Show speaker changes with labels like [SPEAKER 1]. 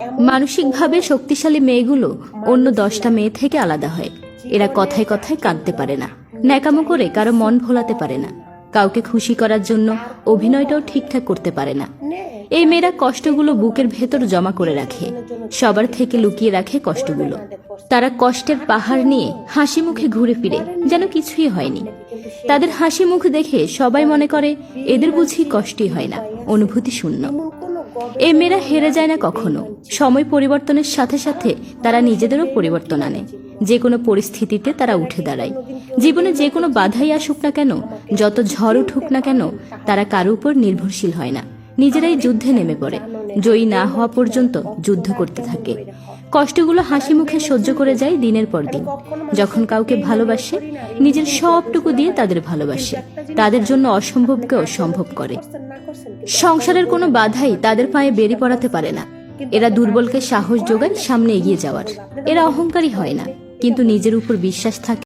[SPEAKER 1] মানসিকভাবে শক্তিশালী মেয়েগুলো অন্য 10টা মেয়ে থেকে আলাদা হয়। এরা কথায় কথায় কাঁদতে পারে না, ন্যাকামো করে কারো মন ভোলাতে পারে না, কাউকে খুশি করার জন্য অভিনয়টাও ঠিকঠাক করতে পারে না। এই মেয়েরা কষ্টগুলো বুকের ভেতর জমা করে রাখে, সবার থেকে লুকিয়ে রাখে কষ্টগুলো। তারা কষ্টের পাহাড় নিয়ে হাসি মুখে ঘুরে ফিরে যেন কিছুই হয়নি। তাদের হাসি মুখ দেখে সবাই মনে করে এদের বুঝি কষ্টই হয় না, অনুভূতি শূন্য। এই মেয়েরা হেরে যায় না কখনো। সময় পরিবর্তনের সাথে সাথে তারা নিজেদেরও পরিবর্তন আনে। যে কোনো পরিস্থিতিতে তারা উঠে দাঁড়ায়। জীবনে যে কোনো বাধাই আসুক না কেন, যত ঝড় উঠুক না কেন, তারা কারো উপর নির্ভরশীল হয় না। নিজেরাই যুদ্ধে নেমে পড়ে, জয়ী না হওয়া পর্যন্ত যুদ্ধ করতে থাকে। কষ্টগুলো হাসি মুখে সহ্য করে যায় দিনের পর দিন। যখন কাউকে ভালোবাসে, নিজের সবটুকু দিয়ে তাদের ভালোবাসে, তাদের জন্য অসম্ভবকেও সম্ভব করে। সংসারের কোনো বাধাই তাদের পায়ে বেরি পড়াতে পারে না। এরা দুর্বলকে সাহস যোগায় সামনে এগিয়ে যাওয়ার। এরা অহংকারী হয় না, কিন্তু নিজের উপর বিশ্বাস থাকে।